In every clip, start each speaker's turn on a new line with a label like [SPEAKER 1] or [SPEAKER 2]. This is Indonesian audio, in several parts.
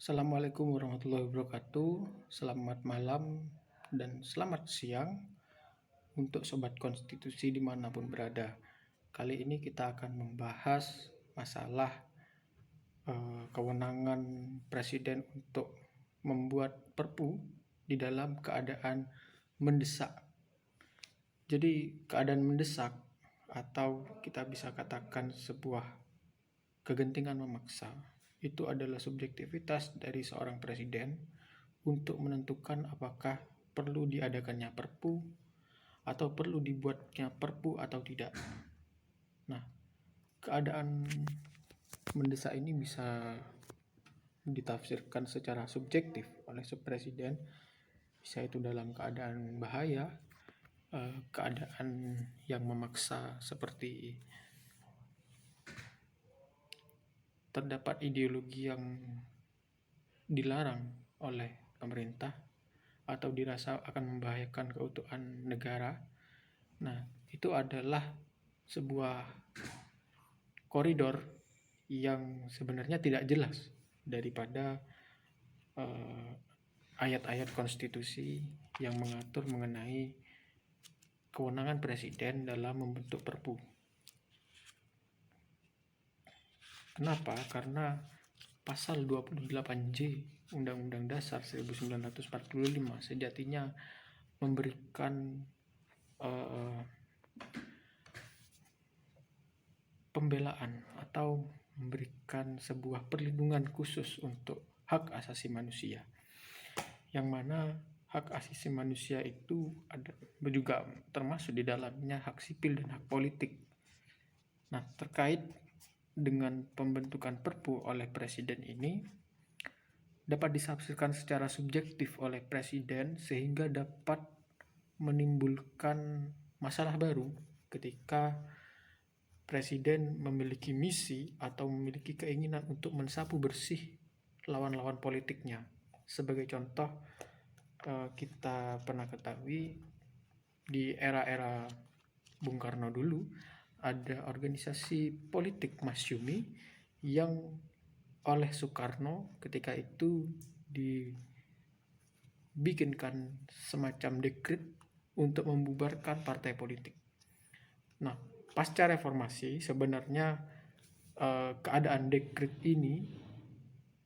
[SPEAKER 1] Assalamualaikum warahmatullahi wabarakatuh. Selamat malam dan selamat siang untuk Sobat Konstitusi dimanapun berada. Kali ini kita akan membahas masalah kewenangan Presiden untuk membuat Perpu di dalam keadaan mendesak. Jadi keadaan mendesak atau kita bisa katakan sebuah kegentingan memaksa itu adalah subjektivitas dari seorang presiden untuk menentukan apakah perlu diadakannya perpu atau perlu dibuatnya perpu atau tidak. Nah, keadaan mendesak ini bisa ditafsirkan secara subjektif oleh presiden, bisa itu dalam keadaan bahaya, keadaan yang memaksa seperti terdapat ideologi yang dilarang oleh pemerintah atau dirasa akan membahayakan keutuhan negara. Nah, itu adalah sebuah koridor yang sebenarnya tidak jelas daripada ayat-ayat konstitusi yang mengatur mengenai kewenangan presiden dalam membentuk perpu. Kenapa? Karena pasal 28J Undang-Undang Dasar 1945 sejatinya memberikan pembelaan atau memberikan sebuah perlindungan khusus untuk hak asasi manusia, yang mana hak asasi manusia itu ada juga termasuk di dalamnya hak sipil dan hak politik. Nah, terkait dengan pembentukan perpu oleh presiden ini dapat ditafsirkan secara subjektif oleh presiden sehingga dapat menimbulkan masalah baru ketika presiden memiliki misi atau memiliki keinginan untuk mensapu bersih lawan-lawan politiknya. Sebagai contoh, kita pernah ketahui di era-era Bung Karno dulu ada organisasi politik Masyumi yang oleh Soekarno ketika itu dibikinkan semacam dekret untuk membubarkan partai politik. Nah, pasca reformasi sebenarnya keadaan dekret ini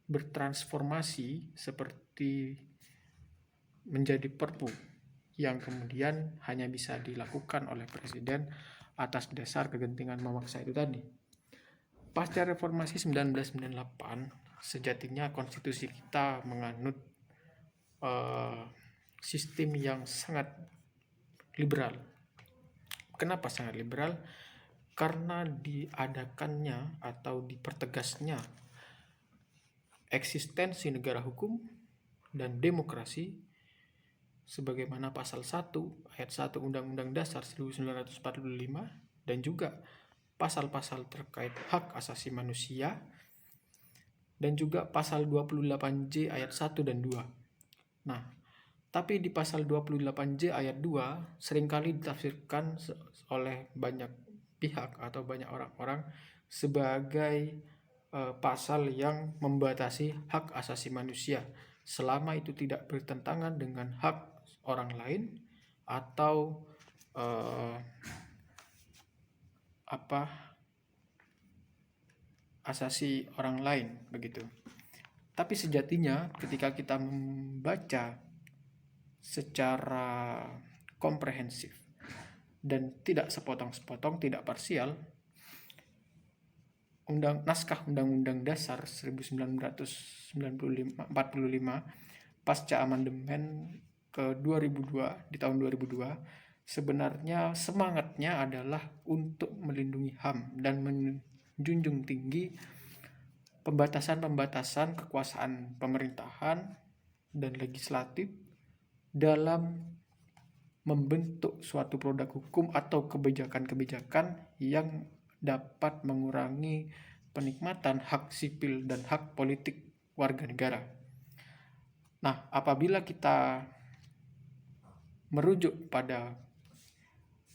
[SPEAKER 1] bertransformasi seperti menjadi perpu yang kemudian hanya bisa dilakukan oleh presiden atas dasar kegentingan memaksa itu tadi. Pasca reformasi 1998 sejatinya konstitusi kita menganut sistem yang sangat liberal. Kenapa sangat liberal? Karena diadakannya atau dipertegasnya eksistensi negara hukum dan demokrasi sebagaimana pasal 1 ayat 1 Undang-Undang Dasar 1945 dan juga pasal-pasal terkait hak asasi manusia dan juga pasal 28J ayat 1 dan 2. Nah, tapi di pasal 28J ayat 2 seringkali ditafsirkan oleh banyak pihak atau banyak orang-orang sebagai pasal yang membatasi hak asasi manusia selama itu tidak bertentangan dengan hak orang lain atau asasi orang lain begitu. Tapi sejatinya ketika kita membaca secara komprehensif dan tidak sepotong-sepotong, tidak parsial, naskah Undang-Undang Dasar 1945 pasca amandemen ke 2002 di tahun 2002 sebenarnya semangatnya adalah untuk melindungi HAM dan menjunjung tinggi pembatasan-pembatasan kekuasaan pemerintahan dan legislatif dalam membentuk suatu produk hukum atau kebijakan-kebijakan yang dapat mengurangi penikmatan hak sipil dan hak politik warga negara. Nah, apabila kita merujuk pada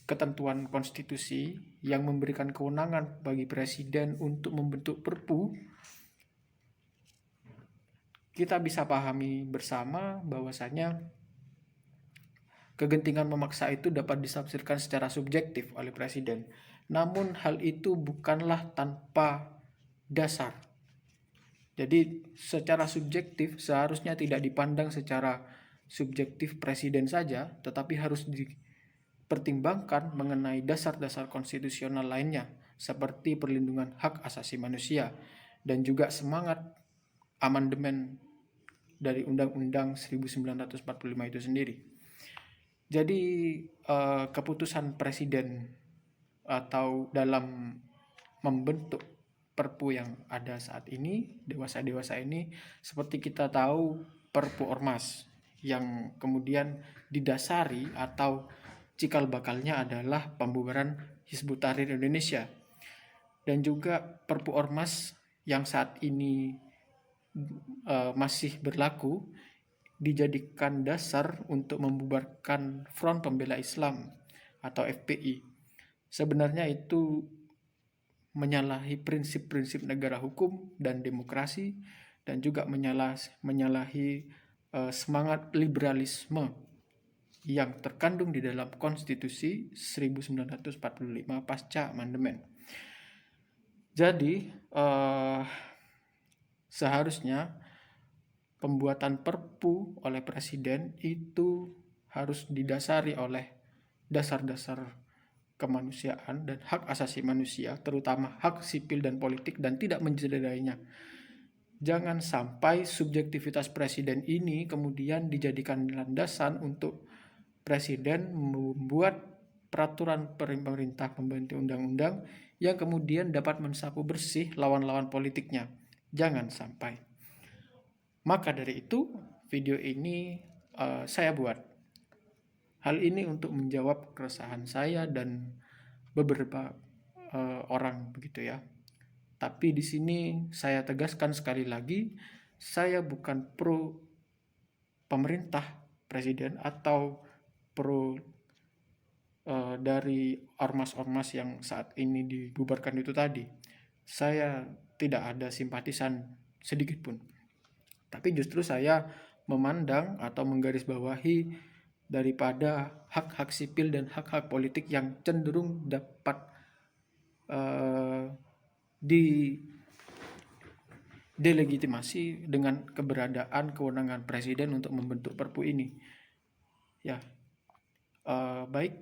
[SPEAKER 1] ketentuan konstitusi yang memberikan kewenangan bagi presiden untuk membentuk perpu, kita bisa pahami bersama bahwasanya kegentingan memaksa itu dapat ditafsirkan secara subjektif oleh presiden. Namun hal itu bukanlah tanpa dasar. Jadi secara subjektif seharusnya tidak dipandang secara subjektif presiden saja, tetapi harus dipertimbangkan mengenai dasar-dasar konstitusional lainnya, seperti perlindungan hak asasi manusia dan juga semangat amandemen dari Undang-Undang 1945 itu sendiri. Jadi keputusan presiden atau dalam membentuk Perpu yang ada saat ini, dewasa-dewasa ini, seperti kita tahu Perpu Ormas yang kemudian didasari atau cikal bakalnya adalah pembubaran Hizbut Tahrir Indonesia, dan juga Perpu Ormas yang saat ini masih berlaku dijadikan dasar untuk membubarkan Front Pembela Islam atau FPI. Sebenarnya itu menyalahi prinsip-prinsip negara hukum dan demokrasi, dan juga menyalahi semangat liberalisme yang terkandung di dalam Konstitusi 1945 pasca amandemen. Jadi seharusnya pembuatan Perpu oleh presiden itu harus didasari oleh dasar-dasar kemanusiaan dan hak asasi manusia, terutama hak sipil dan politik, dan tidak mencederainya. Jangan sampai subjektivitas presiden ini kemudian dijadikan landasan untuk presiden membuat peraturan pemerintah pembentuk undang-undang yang kemudian dapat mensapu bersih lawan-lawan politiknya. Jangan sampai. Maka dari itu video ini saya buat. Hal ini untuk menjawab keresahan saya dan beberapa orang begitu ya. Tapi di sini saya tegaskan sekali lagi, saya bukan pro pemerintah presiden atau pro dari ormas-ormas yang saat ini dibubarkan itu tadi. Saya tidak ada simpatisan sedikit pun. Tapi justru saya memandang atau menggarisbawahi daripada hak-hak sipil dan hak-hak politik yang cenderung dapat delegitimasi dengan keberadaan kewenangan presiden untuk membentuk Perpu ini. Ya, baik,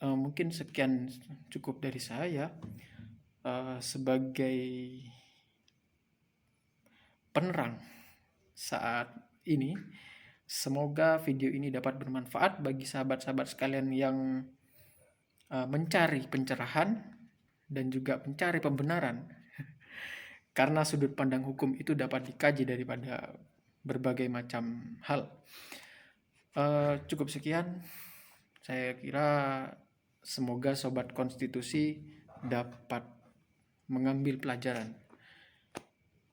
[SPEAKER 1] mungkin sekian cukup dari saya sebagai penerang saat ini. Semoga video ini dapat bermanfaat bagi sahabat-sahabat sekalian yang mencari pencerahan dan juga mencari pembenaran. Karena sudut pandang hukum itu dapat dikaji daripada berbagai macam hal. Cukup sekian. Saya kira semoga sobat konstitusi dapat mengambil pelajaran.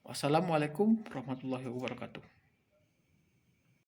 [SPEAKER 1] Wassalamualaikum warahmatullahi wabarakatuh.